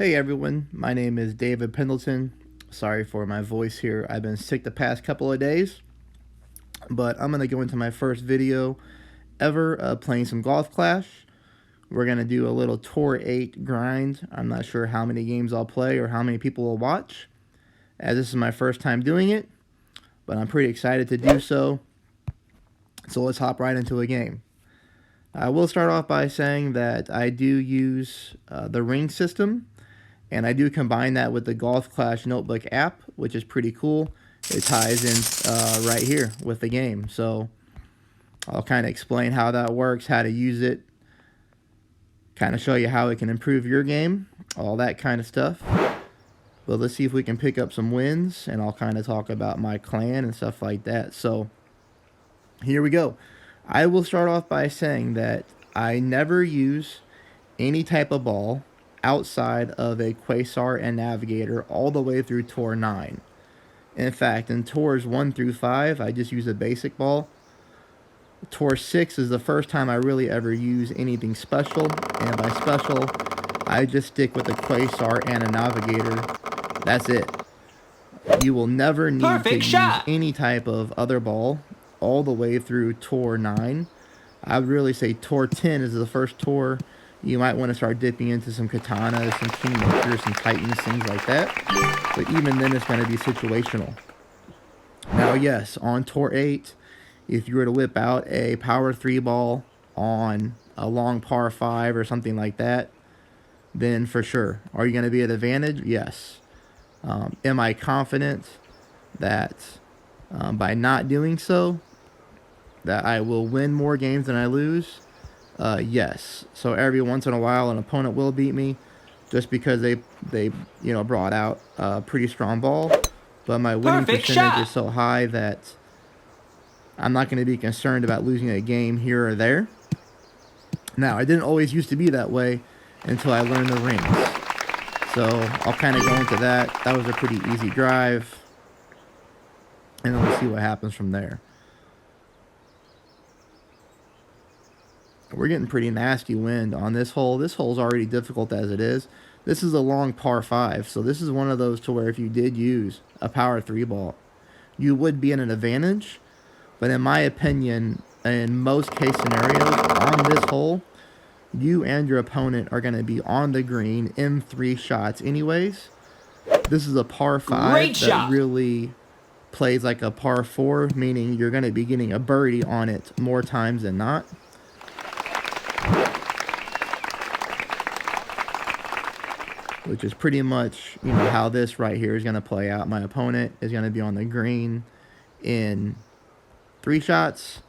Hey everyone, my name is David Pendleton. Sorry for my voice here. I've been sick the past couple of days, but I'm going to go into my first video ever playing some Golf Clash. We're going to do a little Tour 8 grind. I'm not sure how many games I'll play or how many people will watch, as this is my first time doing it, but I'm pretty excited to do so. So let's hop right into a game. I will start off by saying that I do use the ring system, and I do combine that with the Golf Clash Notebook app, which is pretty cool. It ties in right here with the game. So I'll kind of explain how that works, how to use it, kind of show you how it can improve your game, all that kind of stuff. But let's see if we can pick up some wins, and I'll kind of talk about my clan and stuff like that. So here we go. I will start off by saying that I never use any type of ball outside of a Quasar and Navigator all the way through Tour 9. In fact, in Tours 1 through 5, I just use a basic ball. Tour 6 is the first time I really ever use anything special, and by special, I just stick with a Quasar and a Navigator. That's it. You will never need to use any type of other ball all the way through Tour 9. I would really say Tour 10 is the first tour. You might want to start dipping into some katanas, some kingmakers, some titans, things like that. But even then, it's going to be situational. Now, yes, on Tour 8, if you were to whip out a power 3 ball on a long par 5 or something like that, then for sure. Are you going to be at advantage? Yes. Am I confident that by not doing so, that I will win more games than I lose? Yes. So every once in a while, an opponent will beat me just because they brought out a pretty strong ball. But my winning percentage is so high that I'm not going to be concerned about losing a game here or there. Now, I didn't always used to be that way until I learned the rings. So I'll kind of go into that. That was a pretty easy drive. And then we'll see what happens from there. We're getting pretty nasty wind on this hole. This hole's already difficult as it is. This is a long par 5, so this is one of those to where if you did use a power 3 ball, you would be in an advantage. But in my opinion, in most case scenarios on this hole, you and your opponent are going to be on the green in 3 shots anyways. This is a par 5 that really plays like a par 4, meaning you're going to be getting a birdie on it more times than not. Which is pretty much, how this right here is going to play out. My opponent is going to be on the green in 3 shots.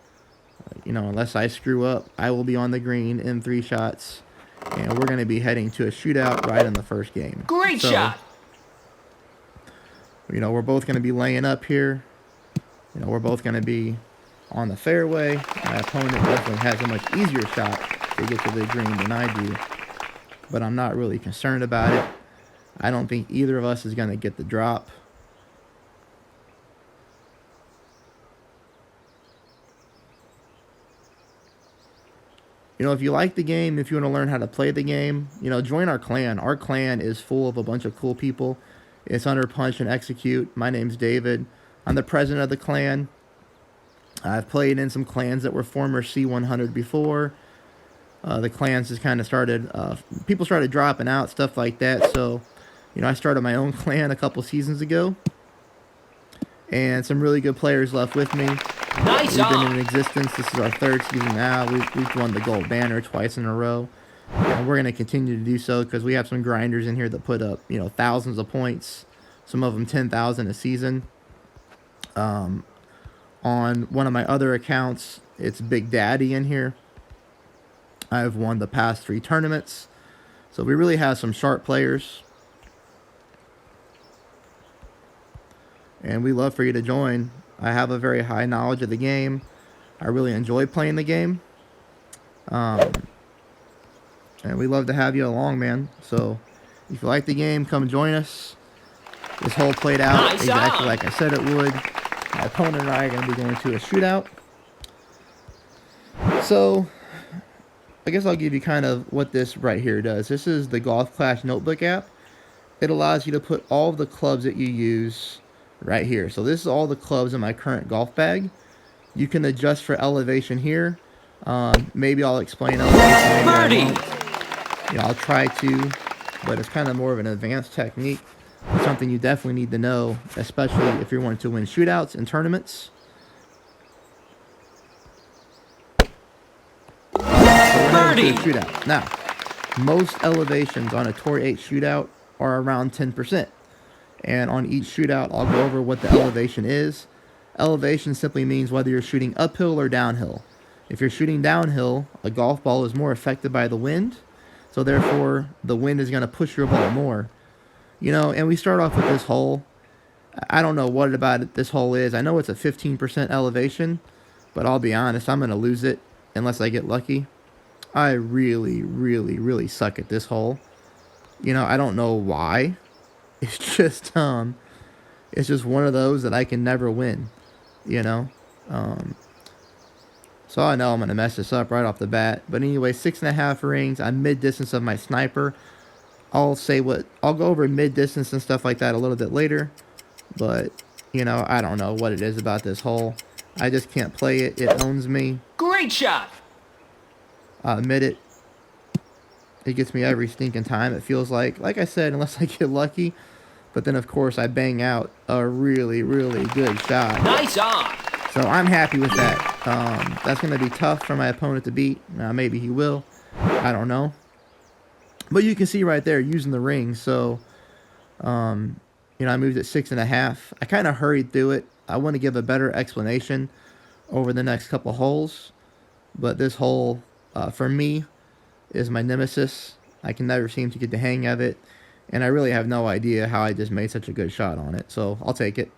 Unless I screw up, I will be on the green in 3 shots. And we're going to be heading to a shootout right in the first game. Great shot! We're both going to be laying up here. We're both going to be on the fairway. My opponent definitely has a much easier shot to get to the green than I do. But I'm not really concerned about it. I don't think either of us is going to get the drop. If you like the game, if you want to learn how to play the game, join our clan. Our clan is full of a bunch of cool people. It's under Punch and Execute. My name's David. I'm the president of the clan. I've played in some clans that were former C100 before. The clans just kind of started, people started dropping out, stuff like that. So, I started my own clan a couple seasons ago. And some really good players left with me. Nice. We've been in existence. This is our 3rd season now. We've won the gold banner twice in a row. And we're going to continue to do so because we have some grinders in here that put up, thousands of points. Some of them 10,000 a season. On one of my other accounts, it's Big Daddy in here. I've won the past 3 tournaments. So we really have some sharp players. And we love for you to join. I have a very high knowledge of the game. I really enjoy playing the game. And we love to have you along, man. So if you like the game, come join us. This hole played out exactly like I said it would. My opponent and I are going to be going to a shootout. So I guess I'll give you kind of what this right here does. This is the Golf Clash Notebook app. it allows you to put all of the clubs that you use right here. So this is all the clubs in my current golf bag. You can adjust for elevation here. Maybe I'll explain elevation, maybe I won't. I'll try to, but it's kind of more of an advanced technique. It's something you definitely need to know, especially if you're wanting to win shootouts and tournaments. Birdie! Shootout. Now, most elevations on a Tour 8 shootout are around 10%. And on each shootout, I'll go over what the elevation is. Elevation simply means whether you're shooting uphill or downhill. If you're shooting downhill, a golf ball is more affected by the wind. So therefore, the wind is going to push your ball more. And we start off with this hole. I don't know what about it this hole is. I know it's a 15% elevation, but I'll be honest, I'm going to lose it unless I get lucky. I really, really, really suck at this hole. I don't know why. It's just one of those that I can never win, So I know I'm going to mess this up right off the bat. But anyway, 6.5 rings. I'm mid-distance of my sniper. I'll go over mid-distance and stuff like that a little bit later. But, I don't know what it is about this hole. I just can't play it. It owns me. Great shot! I'll admit it. It gets me every stinking time, it feels like. Like I said, unless I get lucky. But then, of course, I bang out a really, really good shot. Nice on! So I'm happy with that. That's going to be tough for my opponent to beat. Maybe he will. I don't know. But you can see right there using the ring. So, I moved at 6.5. I kind of hurried through it. I want to give a better explanation over the next couple holes. But this hole, for me, is my nemesis. I can never seem to get the hang of it. And I really have no idea how I just made such a good shot on it. So I'll take it.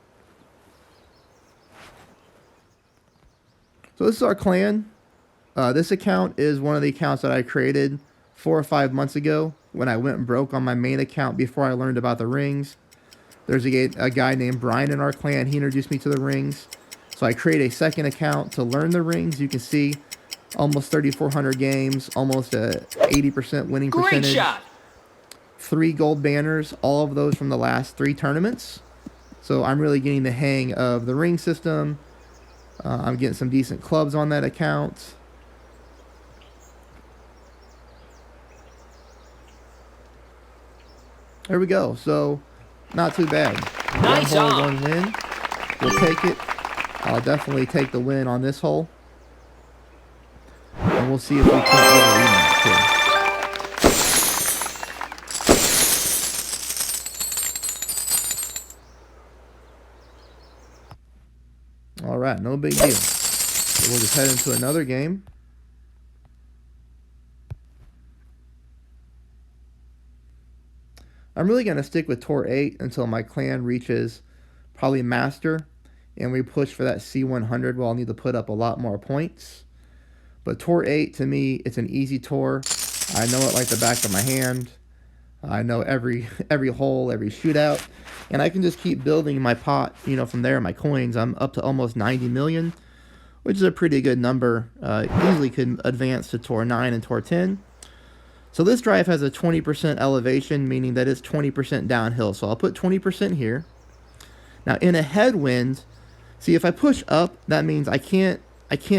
So this is our clan. This account is one of the accounts that I created 4 or 5 months ago when I went broke on my main account before I learned about the rings. There's a guy named Brian in our clan. He introduced me to the rings. So I created a second account to learn the rings. You can see almost 3,400 games, almost a 80% winning percentage. Great shot! 3 gold banners, all of those from the last 3 tournaments. So I'm really getting the hang of the ring system. I'm getting some decent clubs on that account. There we go. So, not too bad. Nice one hole, 1 win. We'll take it. I'll definitely take the win on this hole. And we'll see if we can't get a rematch here. Alright, no big deal. So we'll just head into another game. I'm really going to stick with Tour 8 until my clan reaches probably Master. And we push for that C100 where I'll need to put up a lot more points. But Tour 8, to me, it's an easy tour. I know it like the back of my hand. I know every hole, every shootout. And I can just keep building my pot, from there, my coins. I'm up to almost 90 million, which is a pretty good number. Easily could advance to Tour 9 and Tour 10. So this drive has a 20% elevation, meaning that it's 20% downhill. So I'll put 20% here. Now, in a headwind, see, if I push up, that means I can't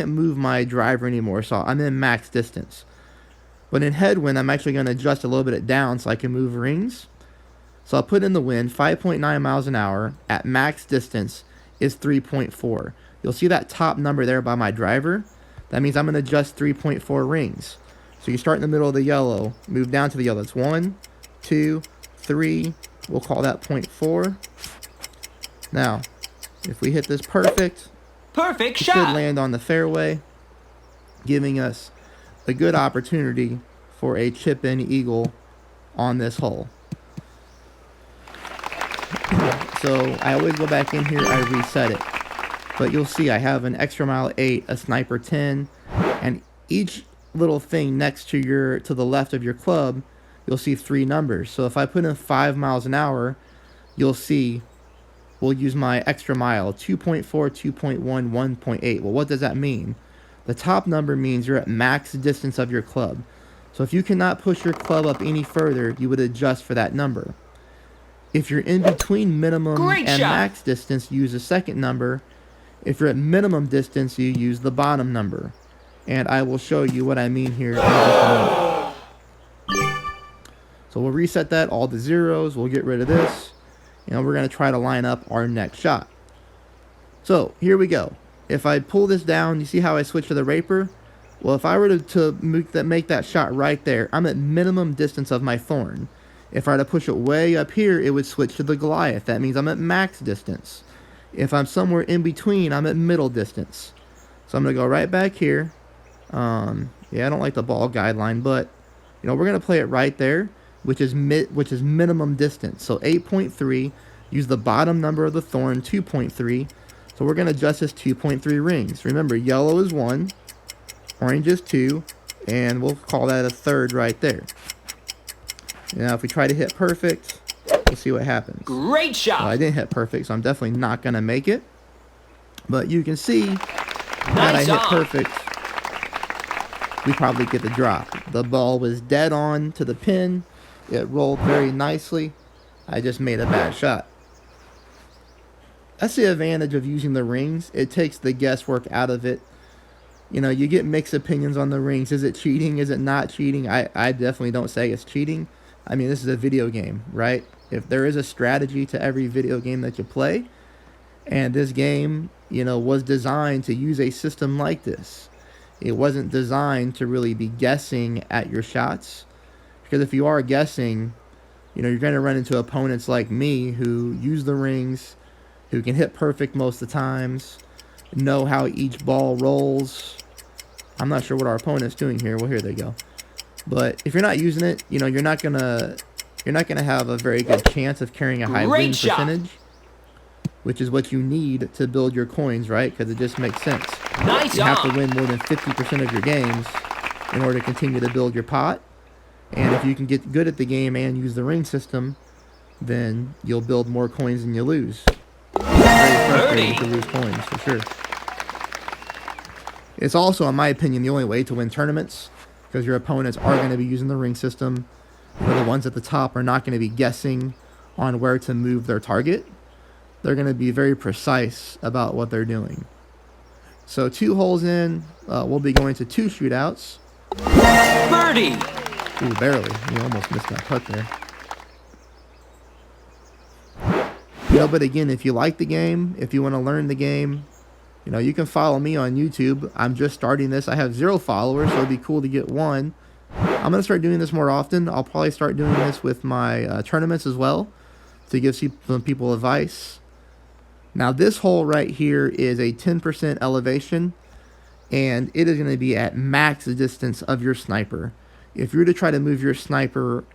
move my driver anymore, so I'm in max distance. But in headwind, I'm actually going to adjust a little bit down so I can move rings. So I'll put in the wind, 5.9 miles an hour at max distance is 3.4. You'll see that top number there by my driver. That means I'm going to adjust 3.4 rings. So you start in the middle of the yellow, move down to the yellow. It's 1, 2, 3. We'll call that 0.4. Now, if we hit this perfect shot, should land on the fairway, giving us a good opportunity for a chip-in eagle on this hole. So I always go back in here, I reset it. But you'll see I have an extra mile 8, a sniper 10, and each little thing next to the left of your club, you'll see 3 numbers. So if I put in 5 miles an hour, you'll see we'll use my extra mile, 2.4, 2.1, 1.8. Well, what does that mean? The top number means you're at max distance of your club. So if you cannot push your club up any further, you would adjust for that number. If you're in between minimum Great and shot. max distance, use the second number. If you're at minimum distance, you use the bottom number. And I will show you what I mean here in just a moment. So we'll reset that, all the zeros. We'll get rid of this. And we're going to try to line up our next shot. So here we go. If I pull this down, you see how I switch to the raper? Well, if I were to make that shot right there, I'm at minimum distance of my thorn. If I were to push it way up here, it would switch to the Goliath. That means I'm at max distance. If I'm somewhere in between, I'm at middle distance. So I'm going to go right back here. Yeah, I don't like the ball guideline, but you know, we're going to play it right there, which is minimum distance. So 8.3, use the bottom number of the thorn, 2.3. So we're going to adjust this 2.3 rings. Remember, yellow is 1, orange is 2, and we'll call that a third right there. Now, if we try to hit perfect, we'll see what happens. Great shot. Well, I didn't hit perfect, so I'm definitely not going to make it. But you can see that I hit perfect. We probably get the drop. The ball was dead on to the pin. It rolled very nicely. I just made a bad shot. That's the advantage of using the rings. It takes the guesswork out of it. You know, you get mixed opinions on the rings. Is it cheating? Is it not cheating? I definitely don't say it's cheating. I mean, this is a video game, right? If there is a strategy to every video game that you play, and this game, you know, was designed to use a system like this. It wasn't designed to really be guessing at your shots. Because if you are guessing, you know, you're going to run into opponents like me who use the rings, who can hit perfect most of the times, know how each ball rolls. I'm not sure what our opponent's doing here. Well, here they go. But if you're not using it, you know, you're not gonna have a very good chance of carrying a high win percentage, which is what you need to build your coins, right? Because it just makes sense. Nice. You have to win more than 50% of your games in order to continue to build your pot. And if you can get good at the game and use the ring system, then you'll build more coins than you lose. It's very frustrating to lose coins, for sure. It's also, in my opinion, the only way to win tournaments, because your opponents are going to be using the ring system. You know, the ones at the top are not going to be guessing on where to move their target. They're going to be very precise about what they're doing. So 2 holes in, we'll be going to 2 shootouts. Birdie! Ooh, barely. You almost missed that putt there. You know, but again, if you like the game, if you want to learn the game, you know, you can follow me on YouTube. I'm just starting this. I have 0 followers, so it'd be cool to get 1. I'm going to start doing this more often. I'll probably start doing this with my tournaments as well, to give some people advice. Now, this hole right here is a 10% elevation, and it is going to be at max distance of your sniper. If you were to try to move your sniper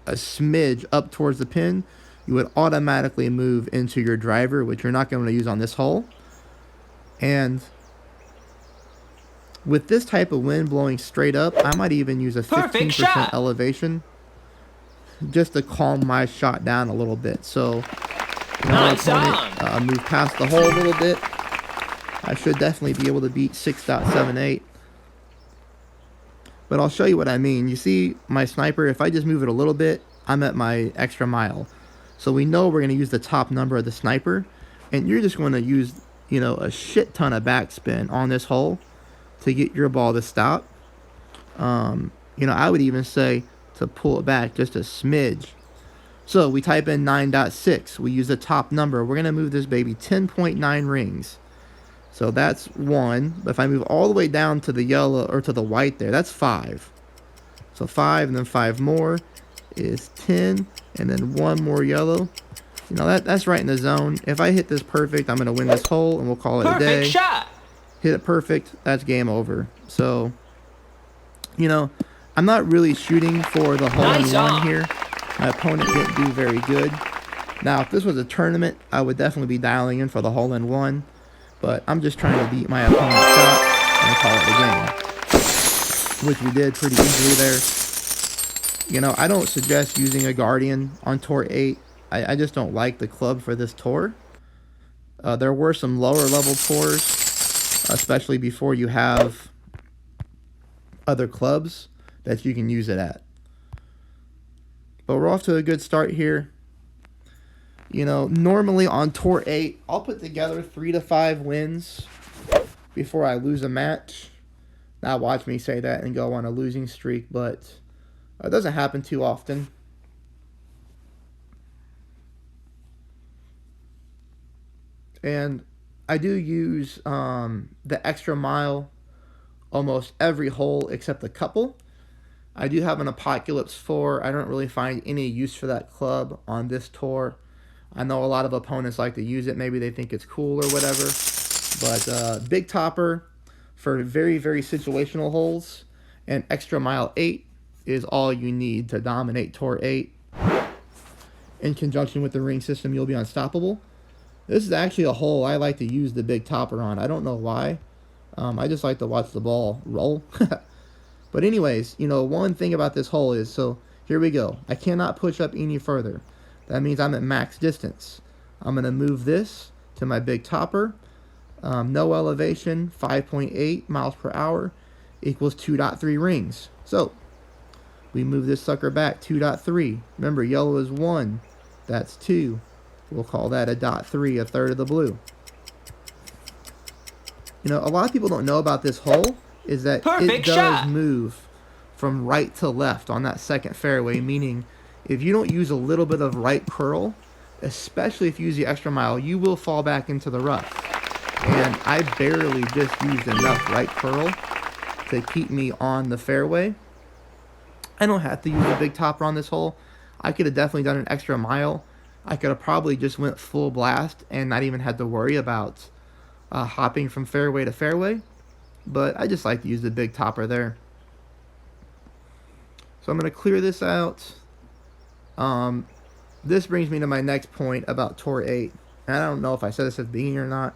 a smidge up towards the pin, you would automatically move into your driver, which you're not going to use on this hole. And with this type of wind blowing straight up, I might even use a 15% elevation just to calm my shot down a little bit. So, you know, my opponent moved past the hole a little bit. I should definitely be able to beat 6.78. But I'll show you what I mean. You see my sniper, if I just move it a little bit, I'm at my extra mile. So we know we're going to use the top number of the sniper. And you're just going to use, you know, a shit ton of backspin on this hole to get your ball to stop. You know, I would even say to pull it back just a smidge. So we type in 9.6. We use the top number. We're going to move this baby 10.9 rings. So that's 1. But if I move all the way down to the yellow or to the white there, that's 5. So 5 and then 5 more is 10. And then 1 more yellow. You know, that's right in the zone. If I hit this perfect, I'm going to win this hole, and we'll call it a day. Perfect shot. Hit it perfect, that's game over. So, you know, I'm not really shooting for the hole-in-one here. My opponent didn't do very good. Now, if this was a tournament, I would definitely be dialing in for the hole-in-one. But I'm just trying to beat my opponent's shot and call it the game. Which we did pretty easily there. You know, I don't suggest using a Guardian on Tour 8. I just don't like the club for this tour. There were some lower level tours, especially before you have other clubs that you can use it at. But we're off to a good start here. You know, normally on Tour 8, I'll put together 3 to 5 wins before I lose a match. Now watch me say that and go on a losing streak, but it doesn't happen too often. And I do use the extra mile almost every hole except a couple. I do have an Apocalypse 4. I don't really find any use for that club on this tour. I know a lot of opponents like to use it. Maybe they think it's cool or whatever. But Big Topper for very, very situational holes and Extra Mile 8 is all you need to dominate Tour 8. In conjunction with the ring system, you'll be unstoppable. This is actually a hole I like to use the Big Topper on. I don't know why. I just like to watch the ball roll. But anyways, you know, one thing about this hole is, so here we go. I cannot push up any further. That means I'm at max distance. I'm going to move this to my Big Topper. No elevation, 5.8 miles per hour equals 2.3 rings. So we move this sucker back 2.3. Remember, yellow is 1. That's 2. We'll call that a .3, a third of the blue. You know, a lot of people don't know about this hole is that it does move from right to left on that second fairway, meaning if you don't use a little bit of right curl, especially if you use the extra mile, you will fall back into the rough. And I barely just used enough right curl to keep me on the fairway. I don't have to use a Big Topper on this hole. I could have definitely done an extra mile. I could have probably just went full blast and not even had to worry about hopping from fairway to fairway. But I just like to use the Big Topper there. So I'm going to clear this out. This brings me to my next point about Tour 8. And I don't know if I said this at the beginning or not,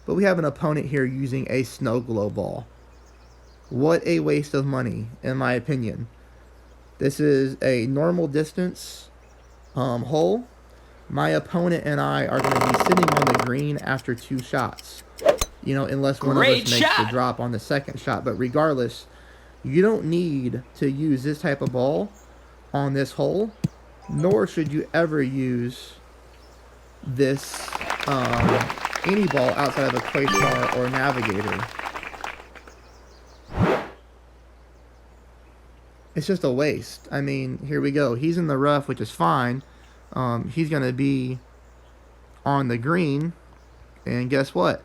but we have an opponent here using a snow globe ball. What a waste of money, in my opinion. This is a normal distance hole. My opponent and I are going to be sitting on the green after 2 shots. You know, unless one of us makes the drop on the second shot. But regardless, you don't need to use this type of ball on this hole, nor should you ever use this any ball outside of a Quasar or Navigator. It's just a waste. I mean, here we go. He's in the rough, which is fine. He's going to be on the green, and guess what?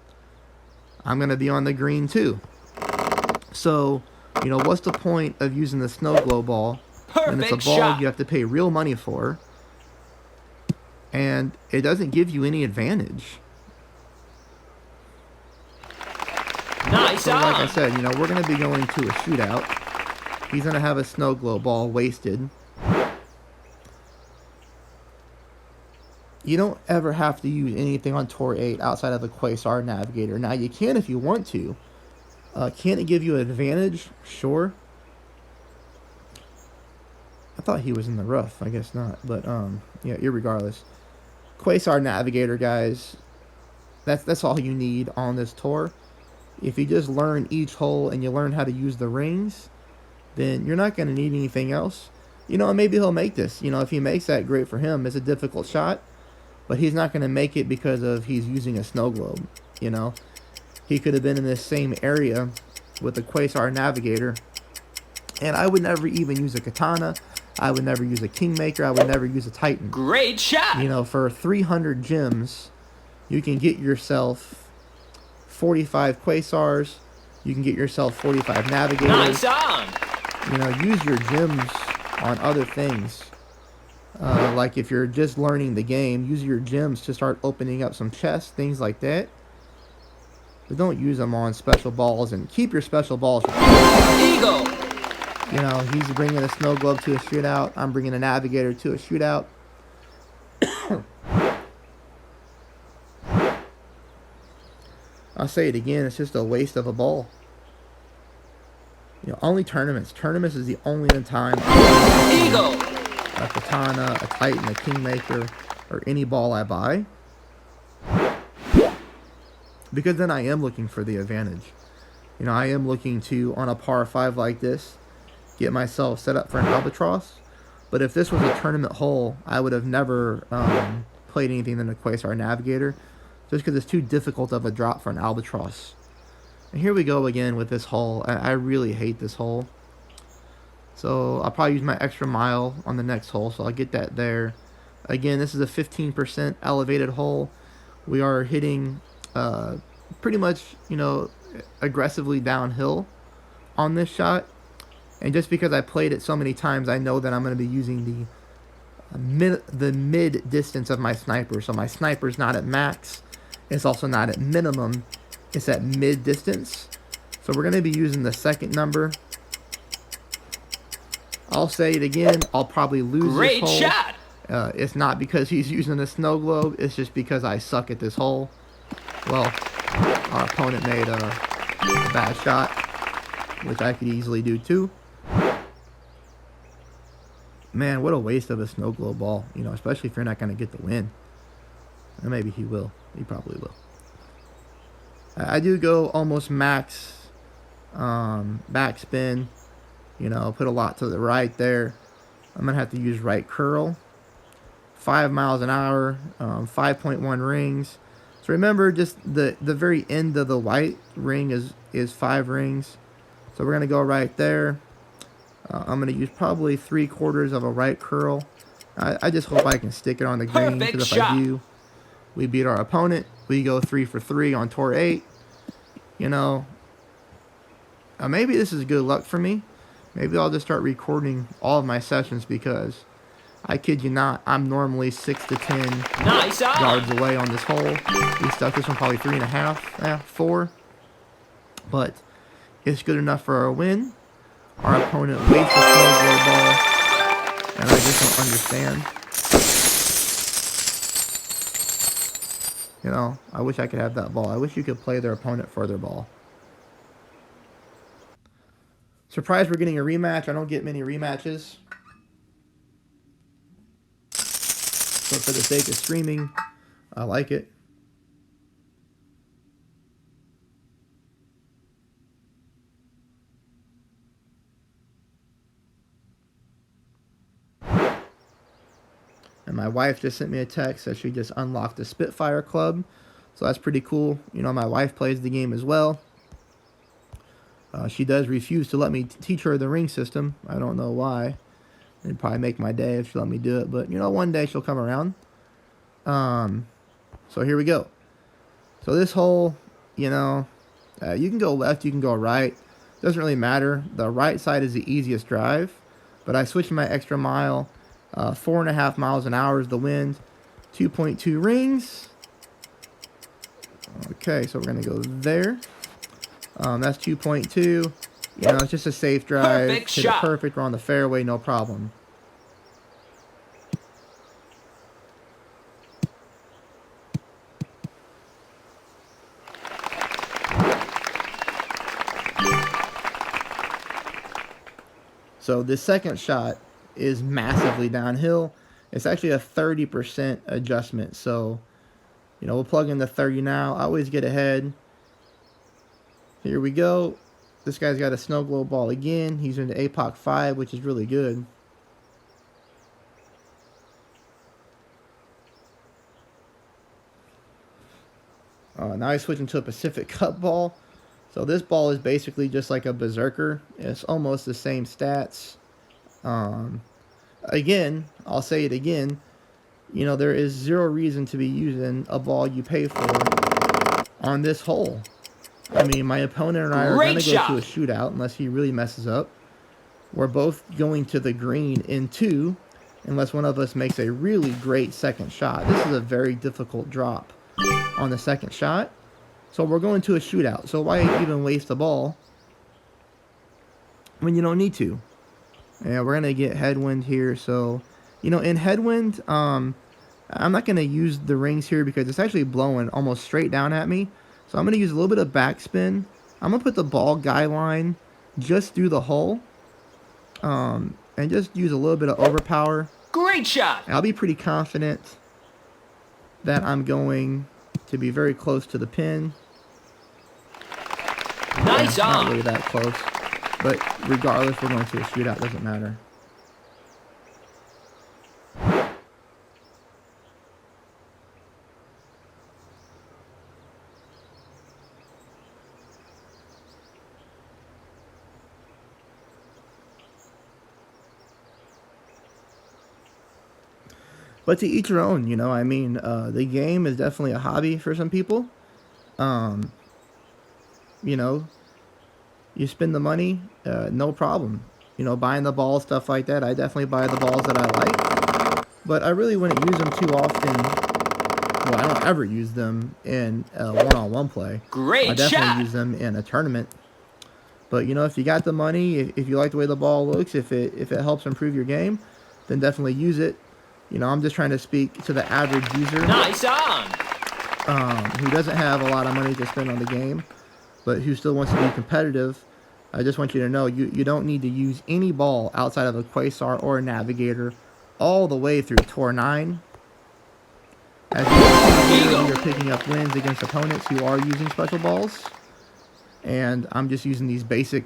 I'm going to be on the green too. So, you know, what's the point of using the snow globe ball when it's a ball you have to pay real money for, and it doesn't give you any advantage? Nice. So, like I said, you know, we're going to be going to a shootout. He's going to have a snow globe ball wasted. You don't ever have to use anything on Tour 8 outside of the Quasar Navigator. Now, you can if you want to. Can it give you an advantage? Sure. I thought he was in the rough. I guess not. But, yeah, irregardless. Quasar Navigator, guys. That's all you need on this tour. If you just learn each hole and you learn how to use the rings, then you're not going to need anything else. You know, and maybe he'll make this. You know, if he makes that, great for him. It's a difficult shot. But he's not going to make it because of he's using a snow globe, you know. He could have been in this same area with the Quasar Navigator. And I would never even use a Katana. I would never use a Kingmaker. I would never use a Titan. Great shot! You know, for 300 gems, you can get yourself 45 Quasars. You can get yourself 45 Navigators. Nice on! You know, use your gems on other things. Like if you're just learning the game, use your gems to start opening up some chests, things like that. But don't use them on special balls, and keep your special balls. Eagle! You know, he's bringing a snow globe to a shootout. I'm bringing a Navigator to a shootout. I'll say it again, it's just a waste of a ball. You know, only tournaments. Tournaments is the only time Eagle! A Katana, a Titan, a Kingmaker, or any ball I buy. Because then I am looking for the advantage. You know, I am looking to, on a par 5 like this, get myself set up for an albatross. But if this was a tournament hole, I would have never played anything than the Quasar Navigator, just because it's too difficult of a drop for an albatross. And here we go again with this hole. I really hate this hole. So I'll probably use my extra mile on the next hole, so I'll get that there. Again, this is a 15% elevated hole. We are hitting pretty much, you know, aggressively downhill on this shot. And just because I played it so many times, I know that I'm going to be using the mid distance of my sniper. So my sniper's not at max. It's also not at minimum. It's at mid distance. So we're going to be using the second number. I'll say it again. I'll probably lose Great this hole. shot. It's not because he's using a snow globe. It's just because I suck at this hole. Well, our opponent made a bad shot, which I could easily do too. Man, what a waste of a snow globe ball. You know, especially if you're not going to get the win. Or maybe he will. He probably will. I do go almost max backspin. You know, put a lot to the right there. I'm going to have to use right curl. 5 miles an hour, 5.1 rings. So remember, just the very end of the white ring is 5 rings. So we're going to go right there. I'm going to use probably 3/4 of a right curl. I just hope I can stick it on the green, because if I do, we beat our opponent. We go 3 for 3 on tour 8. You know, maybe this is good luck for me. Maybe I'll just start recording all of my sessions, because I kid you not, I'm normally 6 to 10 yards away on this hole. We stuck this one probably 3.5, 4. But it's good enough for our win. Our opponent wastes a snow globe ball, and I just don't understand. You know, I wish I could have that ball. I wish you could play their opponent for their ball. Surprised we're getting a rematch. I don't get many rematches. But for the sake of streaming, I like it. And my wife just sent me a text that she just unlocked the Spitfire Club. So that's pretty cool. You know, my wife plays the game as well. She does refuse to let me teach her the ring system. I don't know why. It'd probably make my day if she let me do it. But, you know, one day she'll come around. So here we go. So this hole, you know, you can go left, you can go right. Doesn't really matter. The right side is the easiest drive. But I switched my extra mile. 4.5 miles an hour is the wind. 2.2 rings. Okay, so we're going to go there. That's 2.2. You know, it's just a safe drive. Perfect Hit shot. it perfect. We're on the fairway, no problem. So this second shot is massively downhill. It's actually a 30% adjustment. So, you know, we'll plug in the 30 now. I always get ahead. Here we go. This guy's got a snow globe ball again. He's in the APOC 5, which is really good. Now he's switching to a Pacific Cup ball. So this ball is basically just like a Berserker. It's almost the same stats. Again, I'll say it again. You know, there is zero reason to be using a ball you pay for on this hole. I mean, my opponent and I are going to go to a shootout unless he really messes up. We're both going to the green in 2 unless one of us makes a really great second shot. This is a very difficult drop on the second shot. So we're going to a shootout. So why even waste the ball when you don't need to? And we're going to get headwind here. So, you know, in headwind, I'm not going to use the rings here because it's actually blowing almost straight down at me. So I'm going to use a little bit of backspin. I'm going to put the ball guy line just through the hole. And just use a little bit of overpower. Great shot. I'll be pretty confident that I'm going to be very close to the pin. Nice on. Not really that close. But regardless, we're going to a shootout. Doesn't matter. But to each your own, you know. I mean, the game is definitely a hobby for some people. Um, you know, you spend the money, no problem. You know, buying the balls, stuff like that. I definitely buy the balls that I like, but I really wouldn't use them too often. Well, I don't ever use them in one-on-one play. I Great definitely shot. use them in a tournament. But you know, if you got the money, if you like the way the ball looks, if it helps improve your game, then definitely use it. You know, I'm just trying to speak to the average user Nice on. who doesn't have a lot of money to spend on the game, but who still wants to be competitive. I just want you to know you don't need to use any ball outside of a Quasar or a Navigator all the way through Tour 9. As you can see here, we are Eagle. picking up wins against opponents who are using special balls. And I'm just using these basic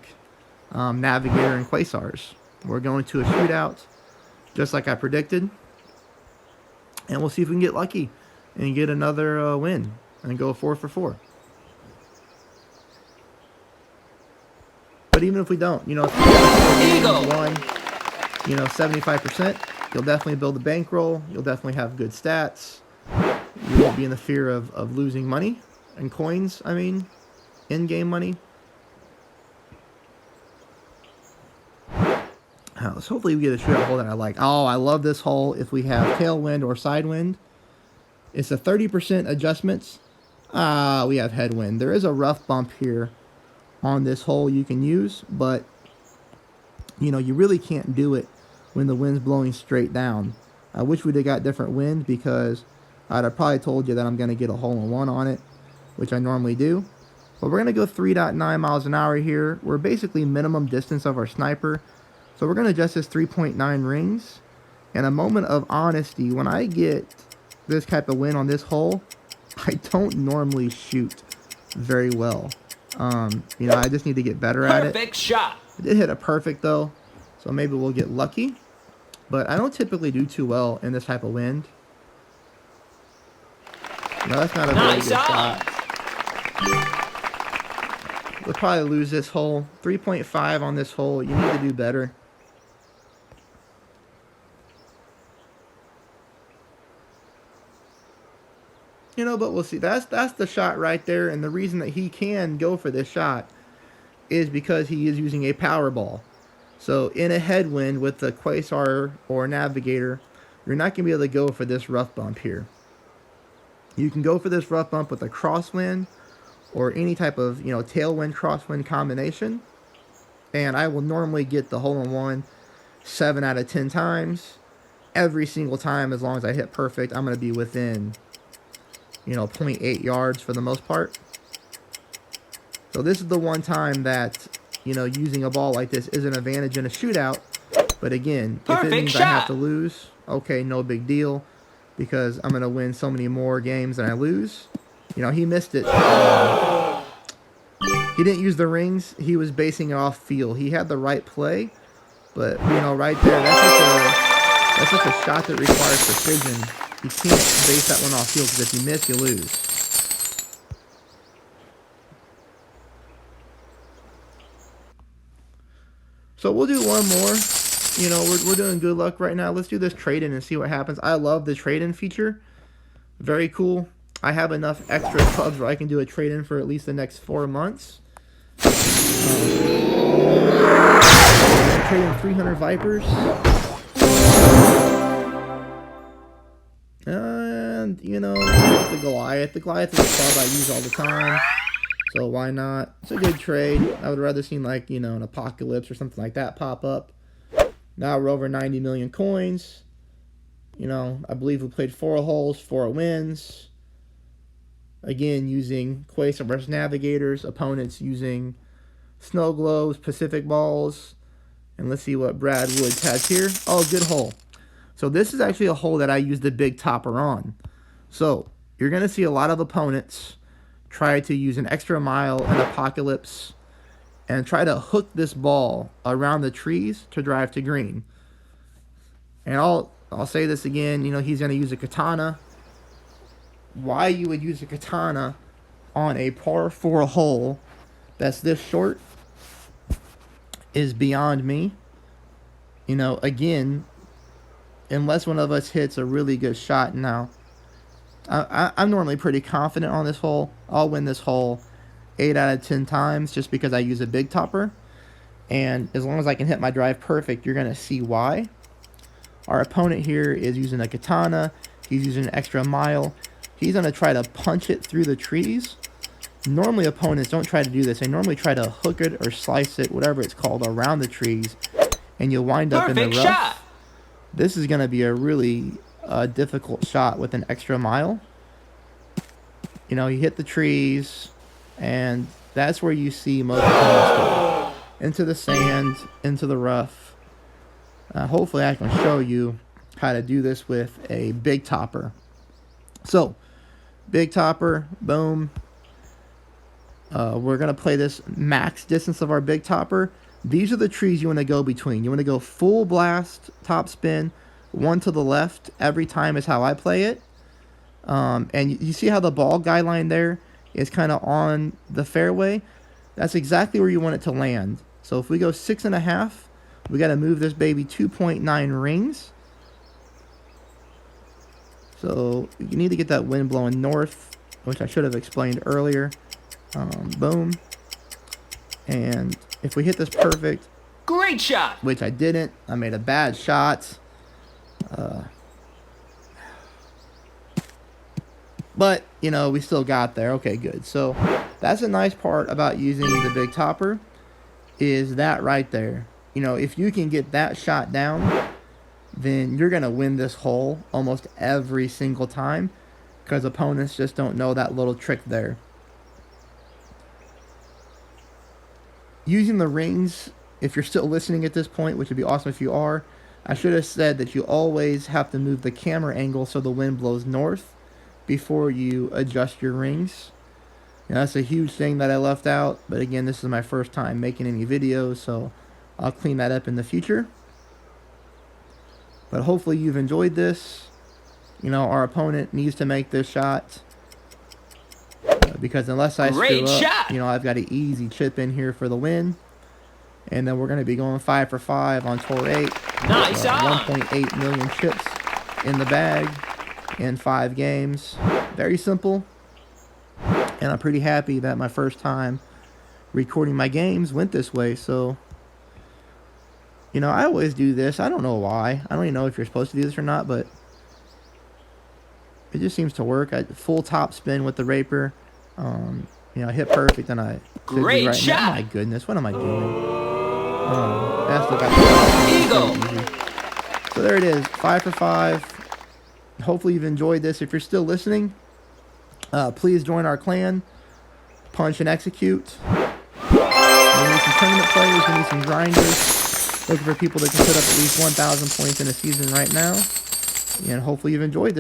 Navigator and Quasars. We're going to a shootout, just like I predicted. And we'll see if we can get lucky and get another win and go 4 for 4. But even if we don't, you know, if you get Eagle. one, you know, 75%, you'll definitely build a bankroll. You'll definitely have good stats. You won't be in the fear of losing money and coins, I mean, in-game money. So hopefully we get a shootout hole that I like. Oh, I love this hole if we have tailwind or sidewind. It's a 30% adjustments. We have headwind. There is a rough bump here on this hole you can use, but you know, you really can't do it when the wind's blowing straight down. I wish we'd have got different wind, because I'd have probably told you that I'm going to get a hole-in-one on it, which I normally do. But we're going to go 3.9 miles an hour here. We're basically minimum distance of our sniper. So we're going to adjust this 3.9 rings. And a moment of honesty, when I get this type of wind on this hole, I don't normally shoot very well. You know, I just need to get better at it. Perfect shot. I did hit a perfect though, so maybe we'll get lucky. But I don't typically do too well in this type of wind. No, that's not a very Nice good on. shot. We'll probably lose this hole. 3.5 on this hole. You need to do better. You know, but we'll see. That's the shot right there, and the reason that he can go for this shot is because he is using a power ball. So in a headwind with the Quasar or Navigator, you're not going to be able to go for this rough bump here. You can go for this rough bump with a crosswind or any type of, you know, tailwind crosswind combination. And I will normally get the hole-in-one 7 out of 10 times. Every single time, as long as I hit perfect, I'm going to be within, you know, 0.8 yards for the most part. So this is the one time that, you know, using a ball like this is an advantage in a shootout. But again, if it Perfect means I have shot. to lose, okay, no big deal, because I'm going to win so many more games than I lose. You know, he missed it. He didn't use the rings. He was basing it off feel. He had the right play, but, you know, right there, that's such a shot that requires precision. You can't base that one off feel, because if you miss, you lose. So we'll do one more. You know, we're doing good luck right now. Let's do this trade-in and see what happens. I love the trade-in feature. Very cool. I have enough extra clubs where I can do a trade-in for at least the next 4 months. Trade in 300 Vipers. And, you know, the Goliath. The Goliath is a club I use all the time. So why not? It's a good trade. I would rather seen, like, you know, an Apocalypse or something like that pop up. Now we're over 90 million coins. You know, I believe we played 4 holes, 4 wins. Again, using Quasar versus Navigators. Opponents using Snow Globes, Pacific Balls. And let's see what Brad Woods has here. Oh, good hole. So this is actually a hole that I used the big topper on. So you're going to see a lot of opponents try to use an extra mile and Apocalypse and try to hook this ball around the trees to drive to green. And I'll say this again, you know, he's going to use a katana. Why you would use a katana on a par 4 hole that's this short is beyond me. You know, again, unless one of us hits a really good shot. Now, I'm normally pretty confident on this hole. I'll win this hole 8 out of 10 times just because I use a big topper. And as long as I can hit my drive perfect, you're going to see why. Our opponent here is using a katana. He's using an extra mile. He's going to try to punch it through the trees. Normally opponents don't try to do this. They normally try to hook it or slice it, whatever it's called, around the trees. And you'll wind up in the rough. Perfect shot. This is going to be a really difficult shot with an extra mile. You know, you hit the trees, and that's where you see most opponents go. Into the sand, into the rough. Hopefully I can show you how to do this with a big topper. So, big topper, boom. We're going to play this max distance of our big topper. These are the trees you want to go between. You want to go full blast, top spin, one to the left every time is how I play it. And you see how the ball guideline there is kind of on the fairway? That's exactly where you want it to land. So if we go 6.5, we got to move this baby 2.9 rings. So you need to get that wind blowing north, which I should have explained earlier. Boom. And if we hit this perfect, Great shot. which I didn't, I made a bad shot. But, you know, we still got there. Okay, good. So that's a nice part about using the big topper, is that right there. You know, if you can get that shot down, then you're going to win this hole almost every single time, because opponents just don't know that little trick there. Using the rings, if you're still listening at this point, which would be awesome if you are, I should have said that you always have to move the camera angle so the wind blows north before you adjust your rings. Now, that's a huge thing that I left out, but again, this is my first time making any videos, so I'll clean that up in the future. But hopefully you've enjoyed this. You know, our opponent needs to make this shot, because unless I Great screw up, shot. you know, I've got an easy chip in here for the win. And then we're going to be going 5 for 5 on Tour 8. Nice on. 1.8 million chips in the bag in 5 games. Very simple. And I'm pretty happy that my first time recording my games went this way. So, you know, I always do this. I don't know why. I don't even know if you're supposed to do this or not, but it just seems to work. I full top spin with the raper. You know, I hit perfect, and I Great right shot. now. My goodness, what am I doing? That's the Eagle. So there it is, 5 for 5. Hopefully you've enjoyed this. If you're still listening, please join our clan. Punch and execute. We need some tournament players. We need some grinders. Looking for people that can put up at least 1,000 points in a season right now. And hopefully you've enjoyed this.